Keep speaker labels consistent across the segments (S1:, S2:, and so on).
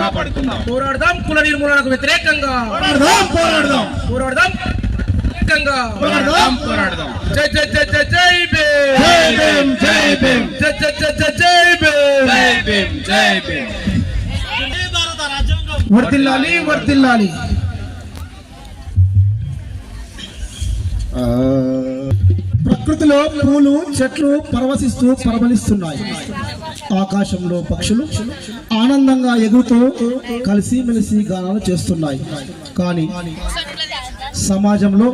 S1: కాపాడుకుందాం.
S2: పోరాడదాం కుల నిర్మూలనకు వ్యతిరేకంగా.
S1: పోరాడదాం.
S2: జై జై జై జై జై భీమ్.
S1: జై భీమ్.
S2: జై జై జై జై జై భీమ్.
S1: జై భీమ్.
S2: వర్ధిల్లాలి వర్ధిల్లాలి.
S3: ప్రకృతిలో పూలు చెట్లు పరవశిస్తూ పరమలిస్తున్నాయి. ఆకాశంలో పక్షులు ఆనందంగా ఎగురుతూ కలిసిమెలిసి గానాలు చేస్తున్నాయి. కానీ సమాజంలో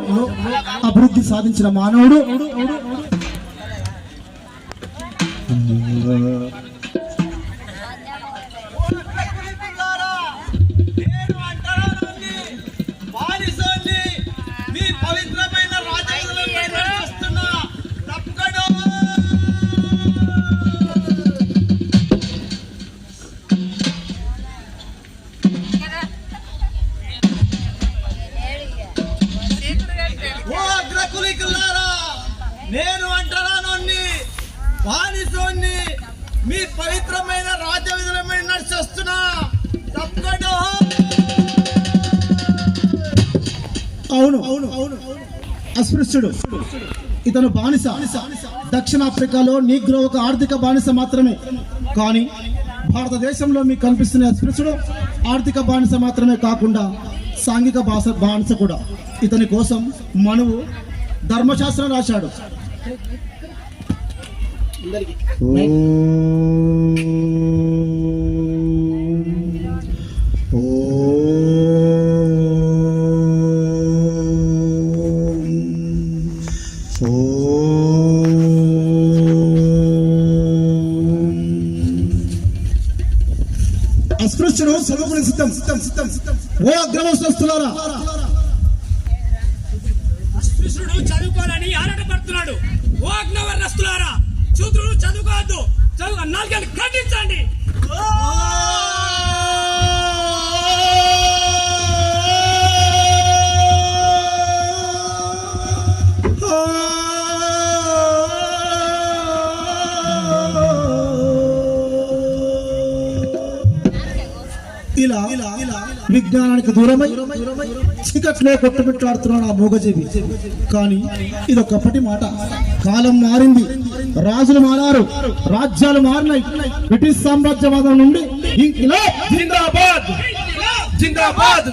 S3: అభివృద్ధి సాధించిన మానవుడు
S4: నేను అంటరానోన్ని బానిసోన్ని మీ పవిత్రమైన రాజ్య విధులమైన నడిచేస్తున్నా.
S3: అవును అవును అవును అస్పృశ్యుడు ఇతను బానిస. దక్షిణాఫ్రికాలో నీగ్రో ఒక ఆర్థిక బానిస మాత్రమే. కానీ భారతదేశంలో మీకు కనిపిస్తున్న అస్పృశ్యుడు ఆర్థిక బానిస మాత్రమే కాకుండా సాంఘిక బానిస కూడా. ఇతని కోసం మనువు ధర్మశాస్త్రం రాశాడు. అస్పృశ్యుడు చదువుకునే సిద్ధం సిద్ధం సిద్ధం సిద్ధం. ఓ అగ్రవస్తులారా,
S5: అస్పృశ్యుడు చదువుకోవాలని ఆరాటపడుతున్నాడు. ఓ అగ్రవర్ణస్తులారా, శూద్రులు చదువుకోవద్దు, చదువు నాలుగేళ్ళు ఖండించండి.
S3: ఇలా విజ్ఞానానికి దూరమై చీకట్లో కొట్టుమిట్లాడుతున్నాడు ఆ మూగజీవి. కానీ ఇదొకప్పటి మాట. కాలం మారింది, రాజులు మారారు, రాజ్యాలు మారినాయి. బ్రిటిష్ సామ్రాజ్యవాదం నుండి
S2: జిందాబాద్ జిందాబాద్.